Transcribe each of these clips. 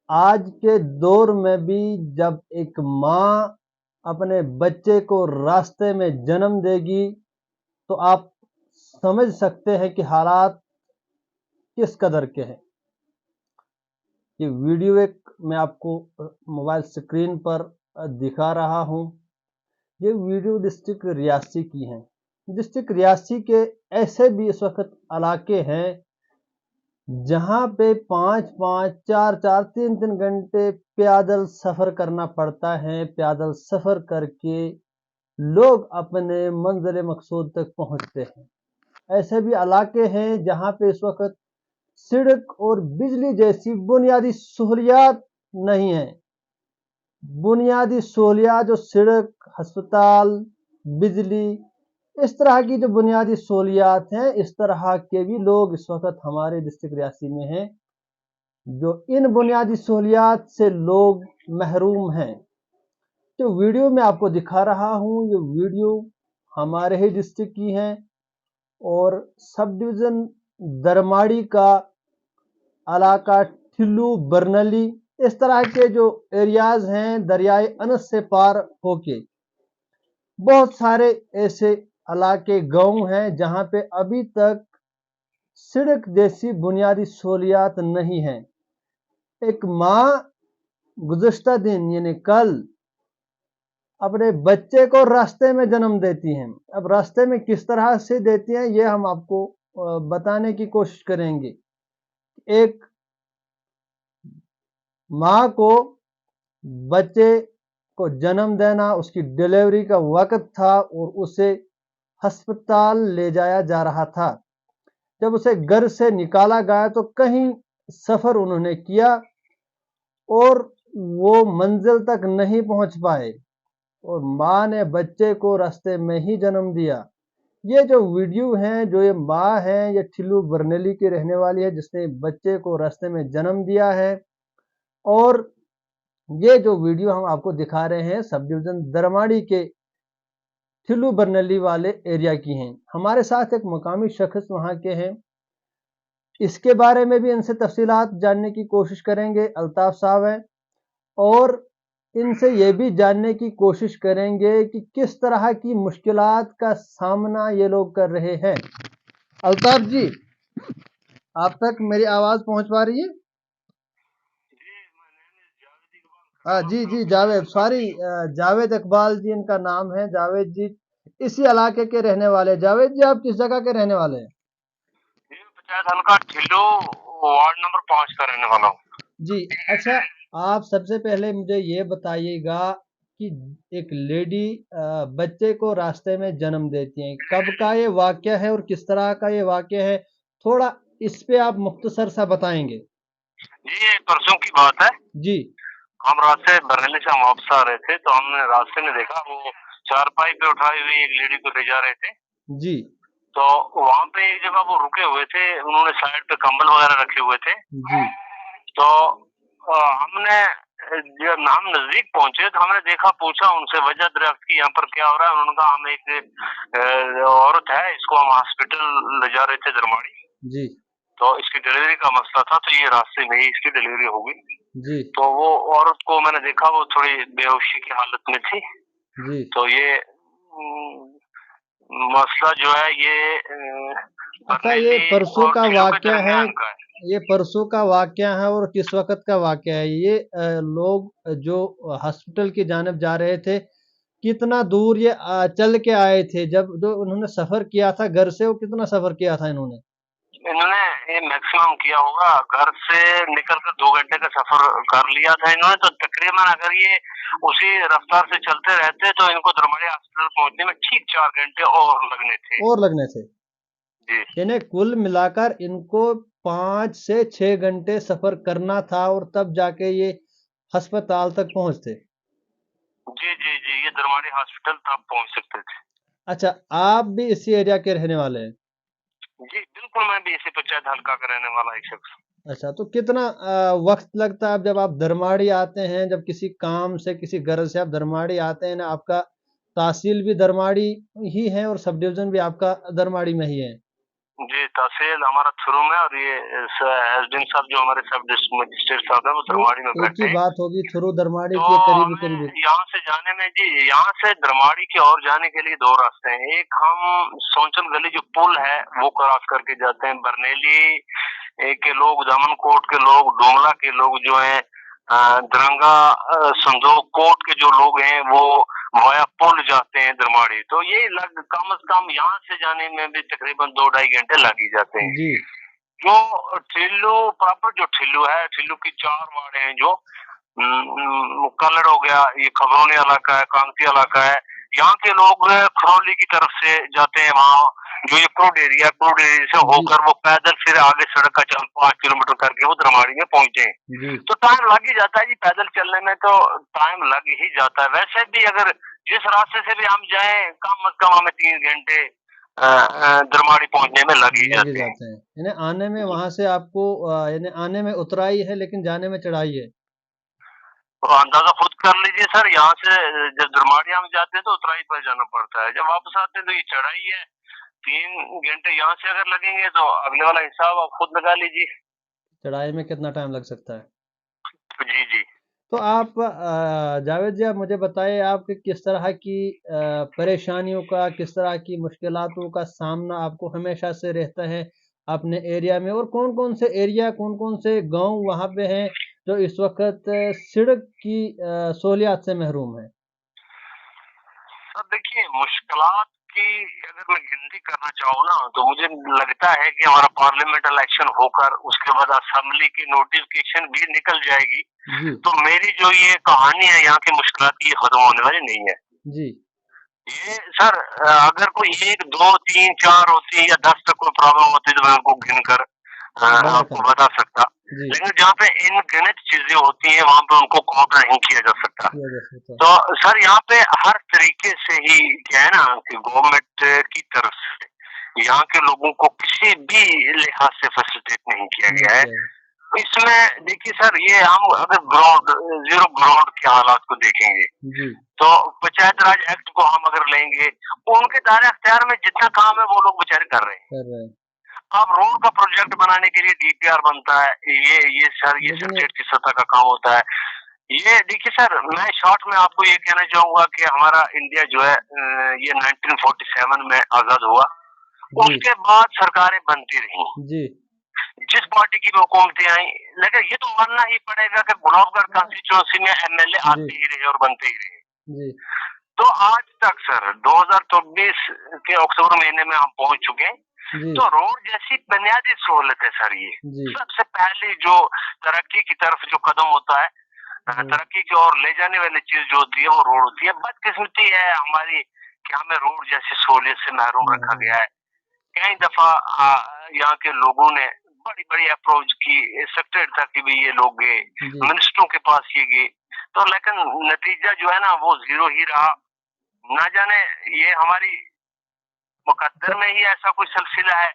آج کے دور میں بھی جب ایک ماں اپنے بچے کو راستے میں جنم دے گی تو آپ سمجھ سکتے ہیں کہ حالات کس قدر کے ہیں۔ یہ ویڈیو ایک میں آپ کو موبائل سکرین پر دکھا رہا ہوں۔ یہ ویڈیو ڈسٹرکٹ ریاسی کی ہیں۔ ڈسٹرکٹ ریاسی کے ایسے بھی اس وقت علاقے ہیں جہاں پہ 5-5 4-4 3-3 گھنٹے پیادل سفر کرنا پڑتا ہے۔ پیادل سفر کر کے لوگ اپنے منزل مقصود تک پہنچتے ہیں۔ ایسے بھی علاقے ہیں جہاں پہ اس وقت سڑک اور بجلی جیسی بنیادی سہولیات نہیں ہیں۔ بنیادی سہولیات جو سڑک، ہسپتال، بجلی، اس طرح کی جو بنیادی سہولیات ہیں، اس طرح کے بھی لوگ اس وقت ہمارے ڈسٹرکٹ ریاسی میں ہیں جو ان بنیادی سہولیات سے لوگ محروم ہیں۔ جو ویڈیو میں آپ کو دکھا رہا ہوں، یہ ویڈیو ہمارے ہی ڈسٹرکٹ کی ہیں اور سب ڈویژن درماڑی کا علاقہ ٹھلو برنلی، اس طرح کے جو ایریاز ہیں دریائے انس سے پار ہو کے بہت سارے ایسے علاقے گاؤں ہیں جہاں پہ ابھی تک سڑک جیسی بنیادی سہولیات نہیں ہیں۔ ایک ماں گزشتہ دن یعنی کل اپنے بچے کو راستے میں جنم دیتی ہیں۔ اب راستے میں کس طرح سے دیتی ہیں یہ ہم آپ کو بتانے کی کوشش کریں گے۔ ایک ماں کو بچے کو جنم دینا، اس کی ڈیلیوری کا وقت تھا اور اسے ہسپتال لے جایا جا رہا تھا۔ جب اسے گھر سے نکالا گیا تو کہیں سفر انہوں نے کیا اور وہ منزل تک نہیں پہنچ پائے اور ماں نے بچے کو راستے میں ہی جنم دیا۔ یہ جو ویڈیو ہیں، جو یہ ماں ہے، یہ ٹھلو برنیلی کی رہنے والی ہے جس نے بچے کو راستے میں جنم دیا ہے، اور یہ جو ویڈیو ہم آپ کو دکھا رہے ہیں سب ڈویژن درماڑی کے ٹھلو برنیلی والے ایریا کی ہیں۔ ہمارے ساتھ ایک مقامی شخص وہاں کے ہیں، اس کے بارے میں بھی ان سے تفصیلات جاننے کی کوشش کریں گے۔ الطاف صاحب ہیں اور ان سے یہ بھی جاننے کی کوشش کریں گے کہ کس طرح کی مشکلات کا سامنا یہ لوگ کر رہے ہیں۔ الطاف جی، آپ تک میری آواز پہنچ پا رہی ہے؟ جی جاوید، سوری، جاوید اقبال جی ان کا نام ہے۔ جاوید جی اسی علاقے کے رہنے والے۔ جاوید جی، آپ کس جگہ کے رہنے والے ہیں؟ پنچایت حلقہ ٹھلو، وارڈ نمبر 5 کا رہنے والا ہوں۔ جی اچھا، آپ سب سے پہلے مجھے یہ بتائیے گا کہ ایک لیڈی بچے کو راستے میں جنم دیتی ہیں، کب کا یہ واقعہ ہے اور کس طرح کا یہ واقعہ ہے، تھوڑا اس پہ آپ مختصر سا بتائیں گے؟ جی، یہ پرسوں کی بات ہے۔ جی، ہم راستے برنیلی سے ہم واپس آ رہے تھے تو ہم نے راستے میں دیکھا وہ چارپائی پہ اٹھائی ہوئی ایک لیڈی کو لے جا رہے تھے۔ جی تو وہاں پہ ایک جگہ وہ رکے ہوئے تھے، انہوں نے سائڈ پہ کمبل وغیرہ رکھے ہوئے تھے۔ جی تو ہم نے جب ہم نزدیک پہنچے تو ہم نے دیکھا، پوچھا ان سے وجہ دریافت کی یہاں پر کیا ہو رہا ہے۔ انہوں نے کہا ہم ایک عورت ہے، اس کو ہم ہاسپٹل لے جا رہے تھے درماڑی، جی تو اس کی ڈیلیوری کا مسئلہ تھا، تو یہ راستے میں ہی اس کی ڈیلیوری ہو گئی۔ جی تو وہ عورت کو میں نے دیکھا وہ تھوڑی بے ہوشی کی حالت میں تھی۔ جی تو یہ مسئلہ جو ہے یہ اچھا، یہ پرسوں کا واقعہ ہے، درمیان کا ہے۔ یہ پرسوں کا واقعہ ہے اور کس وقت کا واقعہ ہے؟ یہ لوگ جو ہاسپٹل کی جانب جا رہے تھے کتنا دور یہ چل کے آئے تھے؟ جب جو انہوں نے سفر کیا تھا گھر سے، وہ کتنا سفر کیا تھا انہوں نے یہ میکسیمم کیا ہوگا، گھر سے نکل کر 2 گھنٹے کا سفر کر لیا تھا انہوں نے۔ تو تقریباً اگر یہ اسی رفتار سے چلتے رہتے تو ان کو درماڑی ہاسپٹل پہنچنے میں ٹھیک 4 گھنٹے اور لگنے تھے۔ جی، یعنی کل ملا کر ان کو 5 سے 6 گھنٹے سفر کرنا تھا اور تب جا کے یہ ہسپتال تک پہنچتے۔ جی جی جی، یہ درماڑی ہاسپٹل تک پہنچ سکتے تھے۔ اچھا، آپ بھی اسی ایریا کے رہنے والے ہیں؟ جی بالکل، میں بھی اسی پنچایت حلقہ کا رہنے والا ایک شخص۔ اچھا، تو کتنا وقت لگتا ہے جب آپ درماڑی آتے ہیں؟ جب کسی کام سے، کسی غرض سے آپ درماڑی آتے ہیں نا، آپ کا تحصیل بھی درماڑی ہی ہے اور سب ڈویژن بھی آپ کا درماڑی میں ہی ہے؟ जी तहसील हमारा थ्रू में, और ये एसडीएम साहब जो हमारे सब डिस्ट्रिक्ट मजिस्ट्रेट साहब है वो तो धर्माड़ी में एक बैठे ही हैं। बात होगी, थ्रू धर्माड़ी तो के करीबी हमें करीबी। यहाँ से जाने में जी, यहाँ से धर्माड़ी की ओर जाने के लिए दो रास्ते हैं। एक हम सोचन गली जो पुल है वो क्रॉस करके जाते हैं। बरनेली के लोग, दामनकोट के लोग, डोमला के लोग जो हैं, दरंगा संदोक कोट के जो लोग हैं वो वाया पुल जाते हैं धर्माड़ी। तो ये कम से कम यहाँ से जाने में भी तकरीबन 2-2.5 घंटे लग ही जाते हैं। जी जो ठिल्लू प्रॉपर, जो ठिल्लू है, ठिल्लू की 4 वार्ड हैं जो कलर हो गया, ये खबरौनी इलाका है, कांगती इलाका है। यहाँ के लोग खरौली की तरफ से जाते हैं। वहाँ जो ये क्रूड एरिया, क्रूड एरिया से होकर वो पैदल फिर आगे सड़क का 5 किलोमीटर करके वो धर्माड़ी में पहुंचे हैं। जी तो टाइम लग ही जाता है जी, पैदल चलने में तो टाइम लग ही जाता है। वैसे भी अगर जिस रास्ते से भी हम जाएं, कम से कम हमें 3 घंटे धर्माड़ी पहुंचने में लग ही लग ही जाते हैं। जाते हैं। यानी आने में वहां से आपको यानी आने में उतराई है लेकिन जाने में चढ़ाई है। तो अंदाजा खुद कर लीजिए सर, यहाँ से जब धर्माड़ी हम जाते हैं तो उतराई पर जाना पड़ता है, जब वापस आते हैं तो ये चढ़ाई है। 3 घंटे यहाँ से अगर लगेंगे तो अगले वाला हिसाब आप खुद लगा लीजिए। चढ़ाई में कितना टाइम लग सकता है? जी जी। तो आप जावेद जी, आप मुझे बताइए, आपके किस तरह की परेशानियों का, किस तरह की मुश्किलातों का सामना आपको हमेशा से रहता है अपने एरिया में, और कौन कौन से एरिया, कौन कौन से गांव वहाँ पे हैं जो इस वक्त सड़क की सहूलियात से महरूम है? सर देखिए, मुश्किलात की अगर मैं गिनती करना चाहूँ ना तो मुझे लगता है कि हमारा पार्लियामेंट इलेक्शन होकर उसके बाद असेंबली की नोटिफिकेशन भी निकल जाएगी जी तो मेरी जो ये कहानी है यहाँ की मुश्किलात ये खत्म होने वाली नहीं है। जी ये सर अगर कोई 1, 2, 3, 4 होती या 10 तक कोई प्रॉब्लम होती तो मैं उनको गिनकर बयां आपको कर बता सकता, जी लेकिन जहाँ पे इन गिनत चीजें होती हैं वहां पे उनको काउंट नहीं किया जा सकता। किया जा सकता। तो सर यहाँ पे हर तरीके से ही क्या है ना कि गवर्नमेंट की तरफ से यहाँ के लोगों को किसी भी लिहाज से फैसिलिटेट नहीं किया नहीं गया है। किया इसमें देखिए सर, ये हम अगर ग्राउंड जीरो ग्राउंड के हालात को देखेंगे जी तो पंचायत राज एक्ट को हम अगर लेंगे, उनके दायरे अख्तियार में जितना काम है वो लोग बेचारे कर रहे हैं। कर रहे हैं, अब रोड का प्रोजेक्ट बनाने के लिए डीपीआर बनता है, ये सर ये लेकिन स्टेट की सतह का काम होता है। ये देखिए सर, मैं शॉर्ट में आपको ये कहना चाहूंगा कि हमारा इंडिया जो है ये 1947 में आजाद हुआ। जी उसके बाद सरकारें बनती रही, जी जिस पार्टी की भी हुकूमतें आई, लेकिन ये तो मानना ही पड़ेगा कि गुलाबगढ़ कॉन्स्टिट्यूंसी में एमएलए आते जी ही रहे और बनते ही रहे। जी तो आज तक सर 2024 के अक्टूबर महीने में हम पहुंच चुके हैं। जी तो रोड जैसी बुनियादी सहूलत है सर, ये जी सबसे पहले जो तरक्की की तरफ जो कदम होता है, जी तरक्की की ओर ले जाने वाली चीज जो होती है वो रोड होती है। बदकिस्मती है हमारी कि हमें रोड जैसी सहूलियत से महरूम रखा गया है। कई दफा यहाँ के लोगों ने बड़ी बड़ी अप्रोच की, सेक्रेटरी तक भी ये लोग गए, जी मिनिस्टरों के पास ये गए, तो लेकिन नतीजा जो है ना वो जीरो ही रहा। ना जाने ये हमारी मुकद्दर में ही ऐसा कोई सिलसिला है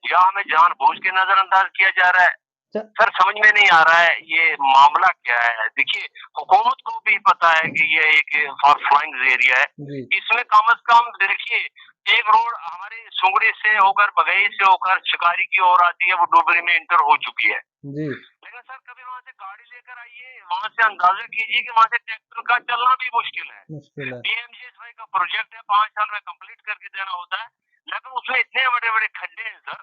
या हमें जानबूझ के नजरअंदाज किया जा रहा है। च- सर समझ में नहीं आ रहा है ये मामला क्या है। देखिए, हुकूमत को भी पता है कि ये एक फॉर फ्लाइंग एरिया है, जी इसमें कम से कम देखिए एक रोड हमारे सुंगड़ी से होकर, बगई से होकर शिकारी की ओर आती है, वो डुबरी में इंटर हो चुकी है। जी लेकिन सर कभी वहां से गाड़ी लेकर आइए, वहां से अंदाजा कीजिए कि वहां से ट्रैक्टर का चलना भी मुश्किल है। मुश्किल है। पीएमजीएसवाई का प्रोजेक्ट है, 5 साल में कंप्लीट करके देना होता है, लेकिन उसमें इतने बड़े बड़े खड्डे हैं सर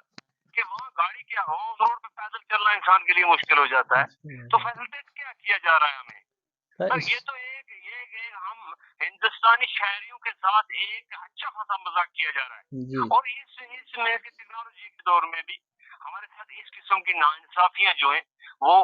कि वहाँ गाड़ी क्या हो, उस रोड पे पैदल चलना इंसान के लिए मुश्किल हो जाता है। तो फैसिलिटेट क्या किया जा रहा है हमें? सर सर ये तो एक हम हिंदुस्तानी शहरियों के साथ एक अच्छा खासा मजाक किया जा रहा है। जी और इसमें की टेक्नोलॉजी के दौर में भी हमारे साथ इस किस्म की नाइंसाफियां जो है वो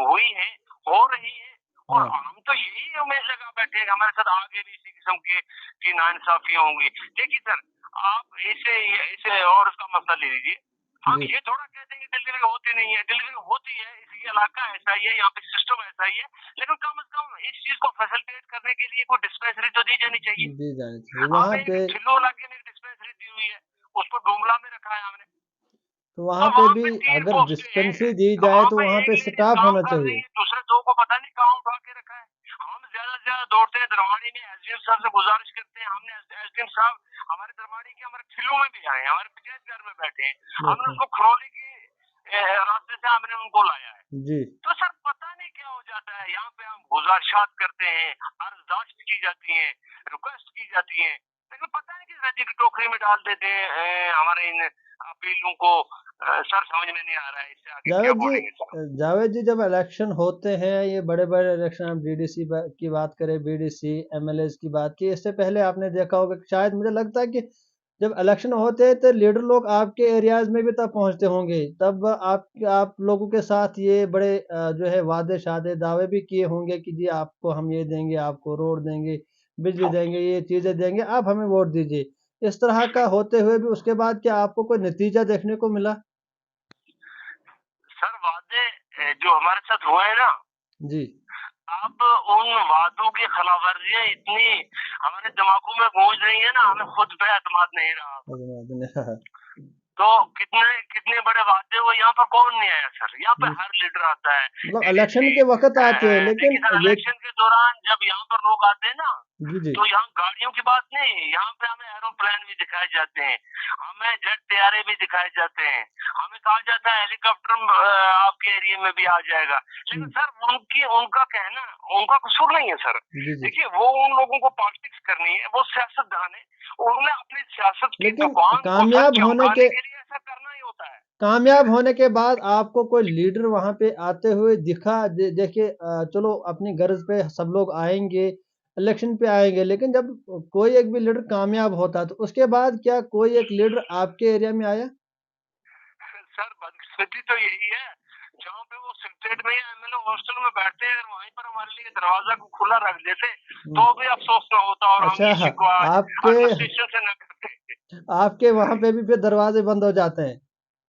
हुई है, हो रही है, और हाँ हम तो यही उम्मीद लगा बैठे हैं हमारे साथ आगे भी इसी किस्म की नाइंसाफियां होंगी। देखिए सर, आप इसे इसे और उसका मसला ले लीजिए। हम जी ये थोड़ा कहते हैं कि डिलीवरी होती नहीं है, डिलीवरी होती है, इसलिए इलाका ऐसा ही है, यहाँ पे सिस्टम ऐसा ही है, लेकिन कम से कम इस चीज को फैसिलिटेट करने के लिए कोई डिस्पेंसरी तो दी जानी चाहिए। दी जानी चाहिए वहाँ हमें पे। एक ठिल्लो इलाके में एक डिस्पेंसरी दी हुई है, उसको डोमला में रखा है हमने। तो तो वहाँ पे वहाँ भी पे 3 अगर पोस्टें हैं, डिस्पेंसरी दी जाए वहाँ तो पे वहाँ एक पे लेडीज स्टाफ काम होना कर रही चाहिए। है, दूसरे 2 को पता नहीं कहाँ उठा के रखा है। हम ज्यादा से ज्यादा दौड़ते हैं धरवाड़ी में, एसडीएम साहब से गुजारिश करते हैं, हमने एसडीएम साहब हमारे दरमाड़ी के हमारे ठिल्लू में भी आए हैं, हमारे पंचायत घर में बैठे हैं, हमने उसको खरौली के रास्ते से हमने उनको लाया है जी तो सर पता नहीं क्या हो जाता है, यहाँ पे हम गुजारिशात करते हैं, अर्जदाश्त की जाती है, रिक्वेस्ट की जाती है, लेकिन पता नहीं किस राज्य की टोकरी में डाल देते हैं हमारे इन अपीलों को। सर समझ में नहीं आ रहा है इससे आगे क्या जावेद बोलेंगे सर। जी, जावेद जी, जब इलेक्शन होते हैं, ये बड़े बड़े इलेक्शन, आप डीडीसी की बात करें, बीडीसी एमएलए की बात की, इससे पहले आपने देखा होगा कि शायद मुझे लगता है कि जब इलेक्शन होते हैं तो लीडर लोग आपके एरियाज में भी तब पहुंचते होंगे, तब आप लोगों के साथ ये बड़े जो है वादे शादे दावे भी किए होंगे कि जी आपको हम ये देंगे, आपको रोड देंगे, बिजली देंगे, ये चीज़ें देंगे, आप हमें वोट दीजिए। इस तरह का होते हुए भी उसके बाद क्या आपको कोई नतीजा देखने को मिला? सर वादे जो हमारे साथ हुए हैं ना, जी अब उन वादों की खिलाफवर्जियां इतनी हमारे दिमागों में गूंज रही है ना, हमें खुद पे एतमाद नहीं रहा। धन्यवाद। तो कितने कितने बड़े वादे हुए, यहाँ पर कौन नहीं आया सर, यहाँ पे हर लीडर आता है। मतलब इलेक्शन के वक्त आते हैं, लेकिन देखिए सर, इलेक्शन के दौरान जब यहाँ पर लोग आते हैं ना, जी जी तो यहाँ गाड़ियों की बात नहीं, यहाँ पे हमें एरोप्लेन भी दिखाए जाते हैं, हमें जेट तैयारे भी दिखाए जाते हैं, हमें कहा जाता है हेलीकॉप्टर आपके एरिया में भी आ जाएगा, लेकिन सर उनका कहना, उनका कसूर नहीं है सर। जी जी देखिए वो उन लोगों को पॉलिटिक्स करनी है, वो सियासतदान है, उन्होंने अपनी सियासत की लेकिन दुकान को कामयाब होने के लिए ऐसा करना ही होता है। कामयाब होने के बाद आपको कोई लीडर वहां पे आते हुए दिखा? देखिए चलो अपनी गर्ज पे सब लोग आएंगे, इलेक्शन पे आएंगे, लेकिन जब कोई एक भी लीडर कामयाब होता तो उसके बाद क्या कोई एक लीडर आपके एरिया में आया? सर बदकिस्मती तो यही है, जहाँ पे वो सेक्रेटरी में या एमएलए हॉस्टल में बैठते हैं, अगर वहीं पर हमारे लिए दरवाजा को खुला रख देते तो भी अफसोस ना होता और हम अच्छा, ये शिकवा आपके एडमिनिस्ट्रेशन से न करते। आपके वहां पे भी फिर दरवाजे बंद हो जाते हैं?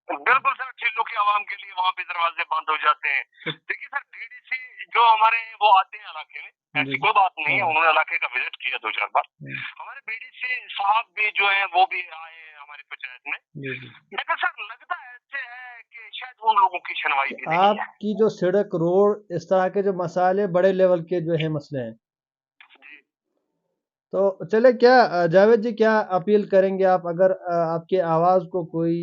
बिल्कुल सर, ठिल्लो की आवाम के लिए वहाँ पे दरवाजे बंद हो जाते हैं। देखिए सर, डीडीसी जो हमारे वो आते हैं इलाके में, ऐसी कोई बात नहीं है, उन्होंने इलाके का विजिट किया 2-4 बार। हमारे बीडीसी साहब भी जो है वो भी आए हैं हमारी पंचायत में, लेकिन सर लगता ऐसे है कि शायद उन लोगों की सुनवाई भी नहीं है। आपकी जो सड़क, रोड, इस तरह के जो मसाले बड़े लेवल के जो है मसले हैं, तो चले क्या जावेद जी, क्या अपील करेंगे आप? अगर आपकी आवाज़ को कोई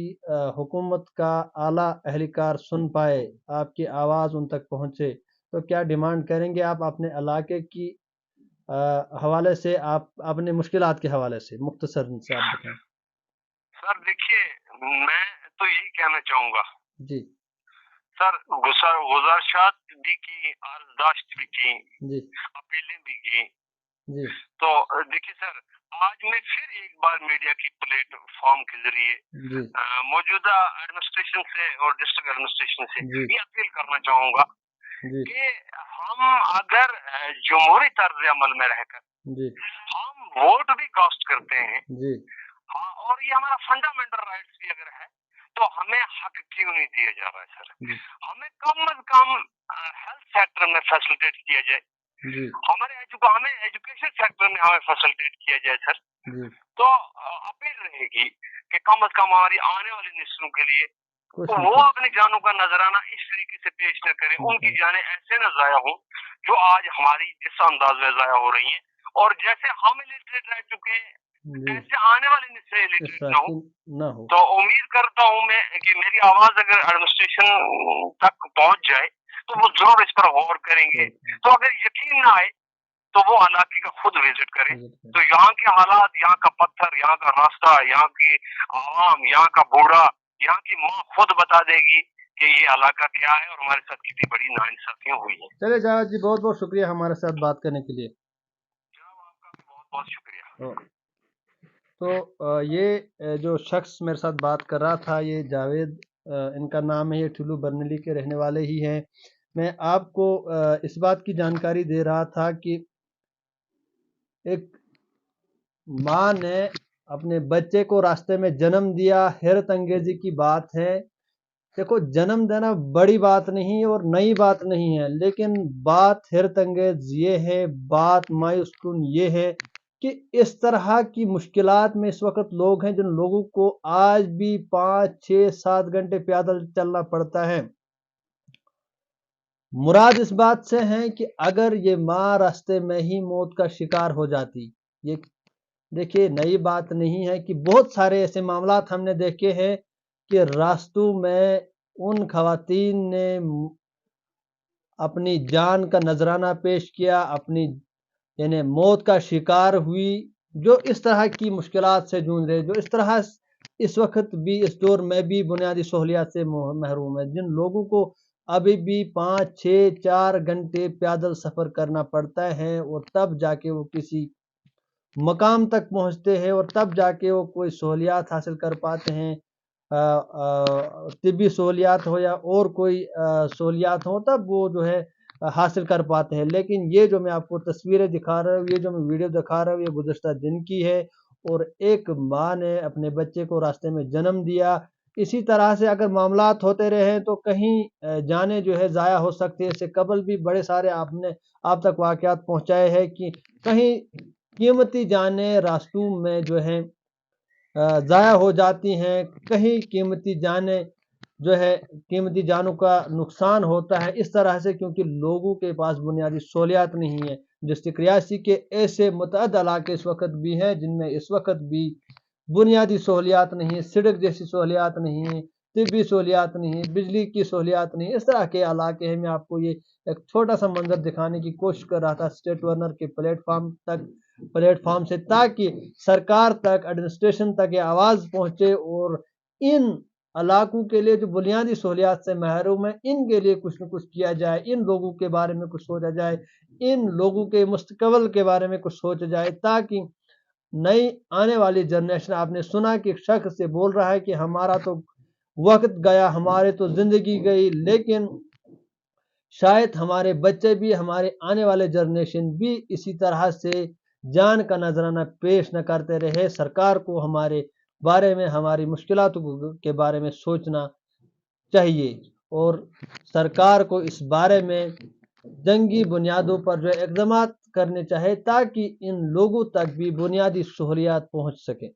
हुकूमत का आला एहलकार सुन पाए, आपकी आवाज़ उन तक पहुंचे, तो क्या डिमांड करेंगे आप अपने इलाके की हवाले से, आप अपने मुश्किलात के हवाले से मुख्तसर से आप बताएं। सर देखिए, मैं तो यही कहना चाहूंगा जी सर, गुजारिशात भी की, अर्जदाश्त भी की, जी अपीलें भी की, जी तो देखिए सर, आज मैं फिर एक बार मीडिया की प्लेटफॉर्म के जरिए जी मौजूदा एडमिनिस्ट्रेशन से और डिस्ट्रिक्ट एडमिनिस्ट्रेशन से जी ये अपील करना चाहूंगा जी कि हम अगर जमहूरी तर्ज अमल में रहकर जी हम वोट भी कास्ट करते हैं, जी हाँ, और ये हमारा फंडामेंटल राइट्स भी अगर है, तो हमें हक क्यों नहीं दिया जा रहा है सर? हमें कम से कम हेल्थ सेक्टर में फैसिलिटेट किया जाए, जी हमें एजुकेशन सेक्टर में हमें फैसिलिटेट किया जाए सर। जी तो अपील रहेगी कि कम से कम हमारी आने वाली नस्लों के लिए कुछ तो नहीं वो कर अपनी जानों का नजराना इस तरीके से पेश न करें, उनकी जानें ऐसे न जाया हो जो आज हमारी जिस अंदाज में जाया हो रही हैं, और जैसे हम इलिटरेट रह चुके हैं जी ऐसे आने वाली नस्लें इलिटरेट ना हो। ना हो। तो उम्मीद करता हूँ मैं कि मेरी आवाज अगर एडमिनिस्ट्रेशन तक पहुंच जाए तो वो जरूर इस पर गौर करेंगे। तो अगर यकीन ना आए तो वो इलाके का खुद विजिट करें, तो यहाँ के हालात, यहाँ का पत्थर, यहाँ का रास्ता, यहाँ की आवाम, यहाँ का बूढ़ा, यहाँ की माँ खुद बता देगी कि ये इलाका क्या है और हमारे साथ कितनी बड़ी नाइंसाफियां हुई है। चले जावेद जी, बहुत बहुत शुक्रिया हमारे साथ बात करने के लिए। जनाब आपका भी बहुत बहुत शुक्रिया। तो ये जो शख्स मेरे साथ बात कर रहा था, ये जावेद इनका नाम है, ये ठुल्लू बर्नली के रहने वाले ही हैं। मैं आपको इस बात की जानकारी दे रहा था कि एक माँ ने अपने बच्चे को रास्ते में जन्म दिया, हैरत अंगेजी की बात है। देखो, जन्म देना बड़ी बात नहीं और नई बात नहीं है, लेकिन बात हैरत अंगेज ये है, बात मायूस कुन ये है कि इस तरह की मुश्किलात में इस वक्त लोग हैं जिन लोगों को आज भी 5, 6, 7 घंटे पैदल चलना पड़ता है। मुराद इस बात से है कि अगर ये माँ रास्ते में ही मौत का शिकार हो जाती, ये دیکھیے نئی بات نہیں ہے کہ بہت سارے ایسے معاملات ہم نے دیکھے ہیں کہ راستوں میں ان خواتین نے اپنی جان کا نذرانہ پیش کیا، اپنی یعنی موت کا شکار ہوئی، جو اس طرح کی مشکلات سے جون رہے، جو اس طرح اس وقت بھی اس دور میں بھی بنیادی سہولیات سے محروم ہے، جن لوگوں کو ابھی بھی 5-6-4 گھنٹے پیدل سفر کرنا پڑتا ہے، اور تب جا کے وہ کسی مقام تک پہنچتے ہیں، اور تب جا کے وہ کوئی سہولیات حاصل کر پاتے ہیں، طبی سہولیات ہو یا اور کوئی سہولیات ہو، تب وہ جو ہے حاصل کر پاتے ہیں۔ لیکن یہ جو میں آپ کو تصویریں دکھا رہا ہوں، یہ جو میں ویڈیو دکھا رہا ہوں، یہ گزشتہ دن کی ہے، اور ایک ماں نے اپنے بچے کو راستے میں جنم دیا۔ اسی طرح سے اگر معاملات ہوتے رہے تو کہیں جانیں جو ہے ضائع ہو سکتے ہیں۔ اس سے قبل بھی بڑے سارے آپ تک واقعات پہنچائے ہیں کہ کہیں قیمتی جانیں راستوں میں جو ہے ضائع ہو جاتی ہیں، کہیں قیمتی جانیں جو ہے قیمتی جانوں کا نقصان ہوتا ہے، اس طرح سے کیونکہ لوگوں کے پاس بنیادی سہولیات نہیں ہے۔ ڈسٹرکٹ ریاسی کے ایسے متعدد علاقے اس وقت بھی ہیں جن میں اس وقت بھی بنیادی سہولیات نہیں، سڑک جیسی سہولیات نہیں، طبی سہولیات نہیں، بجلی کی سہولیات نہیں، اس طرح کے علاقے ہیں۔ میں آپ کو یہ ایک چھوٹا سا منظر دکھانے کی کوشش کر رہا تھا اسٹیٹ ورنر کے پلیٹ فارم سے، تاکہ سرکار تک، ایڈمنسٹریشن تک یہ آواز پہنچے، اور ان علاقوں کے لیے جو بنیادی سہولیات سے محروم ہیں، ان کے لیے کچھ نہ کچھ کیا جائے، ان لوگوں کے بارے میں کچھ سوچا جائے، ان لوگوں کے مستقبل کے بارے میں کچھ سوچا جائے، تاکہ نئی آنے والی جنریشن، آپ نے سنا کہ ایک شخص سے بول رہا ہے کہ ہمارا تو وقت گیا، ہمارے تو زندگی گئی، لیکن شاید ہمارے بچے بھی، ہمارے آنے والے جنریشن بھی اسی طرح سے جان کا نذرانہ پیش نہ کرتے رہے۔ سرکار کو ہمارے بارے میں، ہماری مشکلات کے بارے میں سوچنا چاہیے، اور سرکار کو اس بارے میں جنگی بنیادوں پر جو اقدامات کرنے چاہے، تاکہ ان لوگوں تک بھی بنیادی سہولیات پہنچ سکیں۔